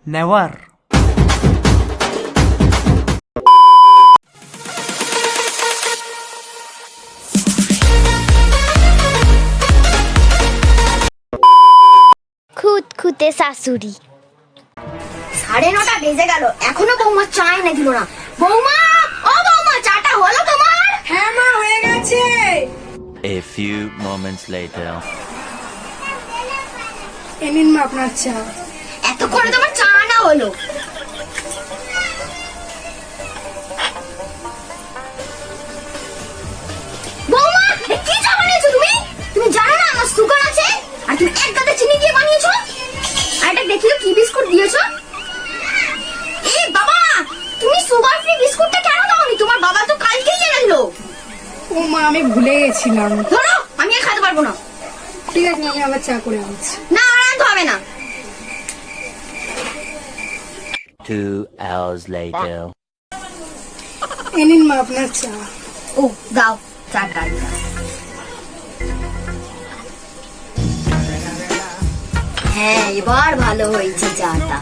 Never. খুঁতখুঁতে শাশুড়ি। 9:30 বেজে গেল, এখনো বৌমা চা এনে দিল না। বৌমা, ও বৌমা, চাটা হলো তোমার? হ্যাঁ মা, হয়ে গেছে। A few moments later. এই নিন মা আপনার চা। এতক্ষণে তোমার চা আনা হলো? বৌমা, কি চা বানিয়েছো তুমি? তুমি জানো না আমার সুগার আছে? আর তুমি এক গাদা চিনি দিয়ে বানিয়েছো? আর এটা দেখিও কি বিস্কুট দিয়েছো? এ বাবা, তুমি সুগার ফ্রি বিস্কুটটা কেন দাওনি? তোমার বাবা তো কালকেই এনে দিল। ও মা, আমি ভুলে গেছিলাম। ধরো, আমি আর খেতে পারবো না। ঠিক আছে, আমি আবার চা করে আনছি। না, আর আনতে হবে না। 2 hours later. এই নিন মা আপনার চা। ও দাও, চাটা দাও। হ্যাঁ, এবার ভালো হয়েছে চাটা।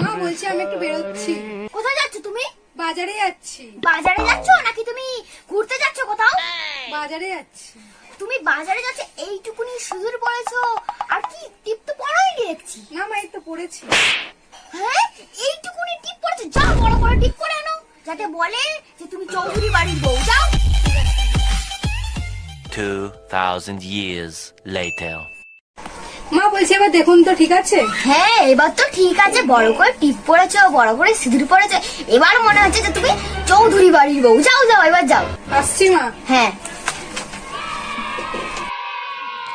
মা বলছি আমি একটু বেরোচ্ছি। কোথায় যাচ্ছ তুমি? বাজারে যাচ্ছি। বাজারে যাচ্ছ নাকি তুমি ঘুরতে যাচ্ছ কোথাও? বাজারে যাচ্ছি। তুমি বাজারে যাচ্ছ, এইটুকুনি সিঁদুর পরেছো আর কি টিপ তো পরাই দেখছি। না মা, এই তো পড়েছি। হ্যাঁ, এইটুকুনি টিপ পরেছো? যাও বড় বড় টিপ করে আনো, যাতে বলে যে তুমি চৌধুরী বাড়ির বউ। যাও। 2000 years later. মা বলছি এবার দেখুন তো ঠিক আছে? হ্যাঁ, এবার তো ঠিক আছে, বড় করে টিপ পরেছো, বড় করে সিঁদুর পরেছো, এবার মনে হচ্ছে যে তুমি চৌধুরী বাড়ির বউ। যাও যাও, এবার যাও। আসছি মা। হ্যাঁ।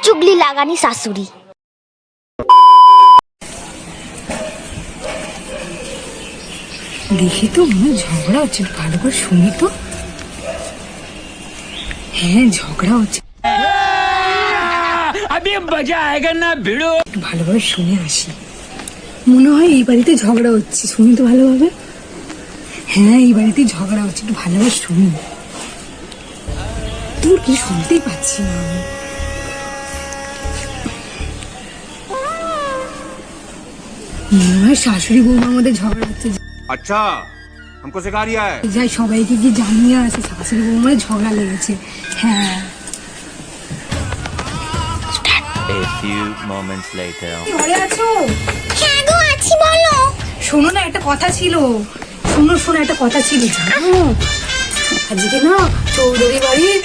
চুগলি লাগানি শাশুড়ি। দেখি তো, মনে ঝগড়া হচ্ছে, ভালো করে শুনি তো। হ্যাঁ, ঝগড়া হচ্ছে। अभी मजा आएगा ना भिड़ो। ভালোভাবে শুনে আসি। মনে হয় এই বাড়িতে ঝগড়া হচ্ছে, শুনি তো ভালোভাবে। হ্যাঁ, এই বাড়িতে ঝগড়া হচ্ছে, একটু ভালোভাবে শুনি। তোর কি শুনতেই পাচ্ছি না আমি। মনে হয় শাশুড়ি বৌমার মধ্যে ঝগড়া হচ্ছে। अच्छा हमको सिखा रिया है। যাই সবাইকে কি জানিয়ে আসে শাশুড়ি বৌমার ঝগড়া লেগেছে। হ্যাঁ। A few moments later. ঘরে আছো? হ্যাঁ গো, আছি, বলো। শোনো না, একটা কথা ছিল। শোনো শোনো, একটা কথা ছিল, জানো আজকে না চৌধুরী বাড়ির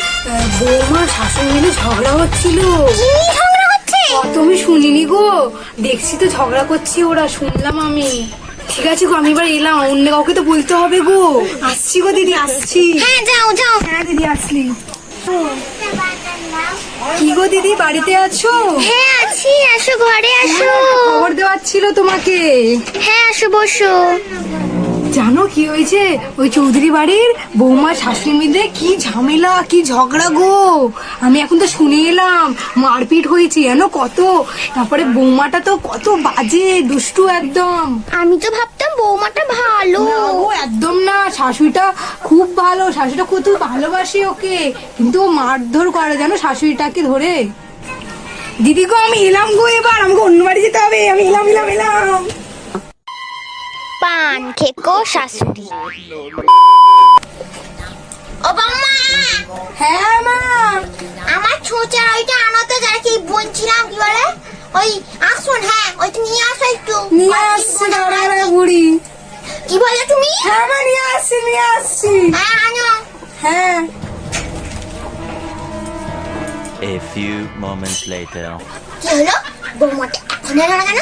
বৌমা শাশুড়ি মিলে ঝগড়া হচ্ছিল। কি ঝগড়া হচ্ছে? অত আমি শুনিনি গো, দেখছি তো ঝগড়া করছি ওরা, শুনলাম আমি। ঠিক আছে গো, আমি এবার এলাম, অন্য কাউকে তো বলতে হবে গো। আসছি গো দিদি, আসছি। হ্যাঁ, যাও যাও। হ্যাঁ দিদি, আসলি। কি গো দিদি, বাড়িতে আছো? হ্যাঁ আছি, আসো ঘরে আসো। খবর দেওয়ার ছিল তোমাকে। হ্যাঁ, আসো বসো। জানো কি হয়েছে? ওই চৌধুরী বাড়ির বৌমা শাশুড়ি মিলে কি ঝামেলা, কি ঝগড়া গো। আমি এখন তো শুনে এলাম, মারপিট হয়েছে জানো কত। তারপরে বৌমাটা তো কত বাজে, দুষ্টু একদম। আমি তো ভাবতাম বৌমাটা ভালো। না গো, একদম না, শাশুড়িটা খুব ভালো, শাশুড়িটা কত ভালোবাসে ওকে, কিন্তু ও মারধর করে জানো শাশুড়িটাকে ধরে। দিদি গো, আমি এলাম গো, এবার আমাকে অন্য বাড়ি যেতে হবে। আমি এলাম এলাম এলাম। পান খেকো শাশুড়ি। ও বাবা, হ্যাঁ মা। আমার ছোচার ওইটা আনাতে যায়, কি বলছিলাম কি বলে, ওই আসুন। হ্যাঁ, ওইটা নিয়ে আসো একটু। নিয়ে আসছি দাঁড়া বুড়ি। কি বলে তুমি? হ্যাঁ মা, নিয়ে আসছি নিয়ে আসছি। হ্যাঁ, আনো। হ্যাঁ। A few moments later. কি হলো? বৌমাটা এখন এলো না কেন?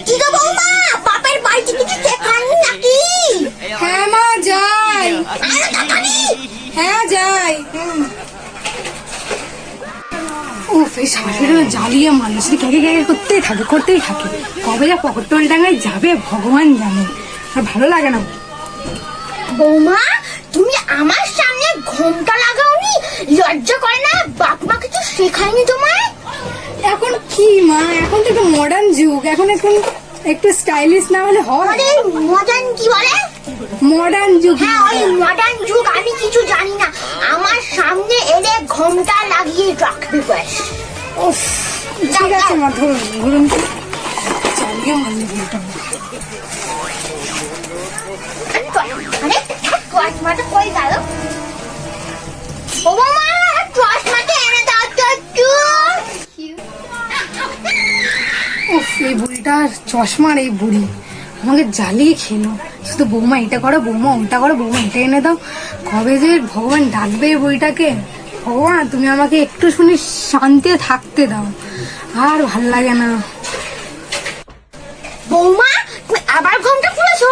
কি গো বৌমা, বাপের বাড়িতে কিছু শেখাননি নাকি? হ্যাঁ মা, যাই। আনো তাড়াতাড়ি। হ্যাঁ যাই। উফ, এই শাশুড়ি জ্বালিয়ে মানুষের ক্যাকে ক্যাকে করতেই থাকে। কবে যা পকটল ডাঙায় যাবে ভগবান জানে, আর ভালো লাগে না। বৌমা, তুমি আমার সামনে ঘোমটা লাগাওনি? লজ্জা করে না? বাপ মা কিছু শেখায়নি তোমায়? এখন কি মা, এখন তো একটু মডার্ন যুগ, এখন একটু স্টাইলিশ না হলে হয়? আরে মডার্ন কি বলে? মডার্ন যুগ। হ্যাঁ ওই মডার্ন যুগ, আমি কিছু জানি না। আমার সামনে এলে ঘোমটা লাগিয়ে রাখবি ব্যাস। উফ, ঠিক আছে মা, ধরুন ধরুন তো। চালিয়ে মারলে বলটা। আরে চশমাটা কই গেল? ও মামা, চশমাটা এনে দাও তো একটু। উফ, এই বুড়িটা চশমার এই বুড়ি আমাকে জ্বালিয়ে খেলো। শুধু বৌমা এটা করো, বৌমা ওটা করো, বৌমা এটা এনে দাও। কবে যে ভগবান ডাকবে এই বইটাকে। ভগবান তুমি আমাকে একটু শুনি শান্তিতে থাকতে দাও, আর ভাল লাগে না। বৌমা, তুমি আবার ঘোমটা খুলেছো?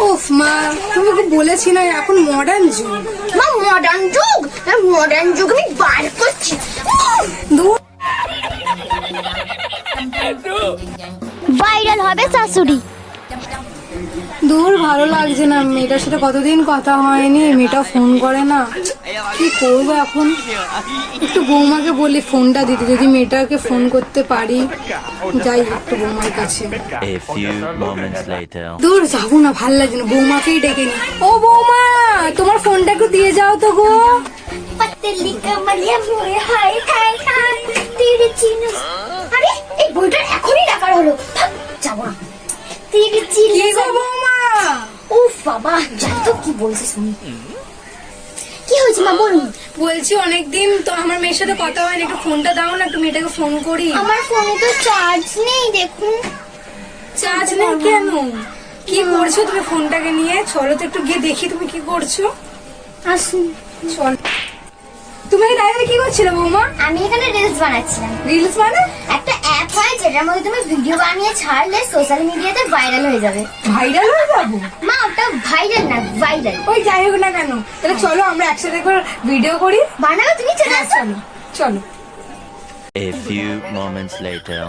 উফ মা, তুমি কি বলেছি না এখন মডার্ন যুগ। মা মডার্ন যুগ? মডার্ন যুগ আমি বার করছি। দূর। ভাইরাল হবে শাশুড়ি। দূর, ভালো লাগছে না। মেয়েটার সাথে কতদিন কথা হয়নি, মেয়েটা ফোন করে না। কি করবো এখন? একটু বৌমাকে বলি ফোনটা দিতে, যদি মেয়েটাকে ফোন করতে পারি। যাই একটু বৌমার কাছে। A few moments later. দূর, যাবো না, ভাল লাগছে না। বৌমাকেই ডেকে নি। ও বৌমা, তোমার ফোনটা একটু দিয়ে যাও তো গো। পতলি কমলিয়া মোরে হাই হাই হাই তেরে চিনো। আরে এই বইটা এখনই ডাকার হলো। থাক, যাবো না। তেরে কি চিনো। গো বৌমা? উফ বাবা, যাই তো কি বলছে শুনি। কি হয়েছে মা বলুন? বলছি অনেকদিন তো আমার মেয়ের সাথে কথা হয়নি, একটু ফোনটা দাও না, একটু মেয়েটাকে ফোন করি। আমার ফোনে তো চার্জ নেই, দেখুন। চার্জ নেই কেন? কি করছো তুমি ফোনটাকে নিয়ে? চলো তো একটু গিয়ে দেখি তুমি কি করছো। আসুন। চল। তুমি দাঁড়িয়ে কি করছিলে বৌমা? আমি এখানে রিলস বানাচ্ছিলাম। রিলস মানে? একটা অ্যাপ হয় যেটার মধ্যে তুমি ভিডিও বানিয়ে ছাড়লে সোশ্যাল মিডিয়াতে ভাইরাল হয়ে যাবে। ভাইরাল হয়ে যাবো? মা ওটা ভাইরাল না, ভাইরাল। ওই যাই হোক না কেন, তাহলে চলো আমরা একসাথে করে ভিডিও করি। বানাবে, তুমি চলে আসো। চলো চলো। A few moments later.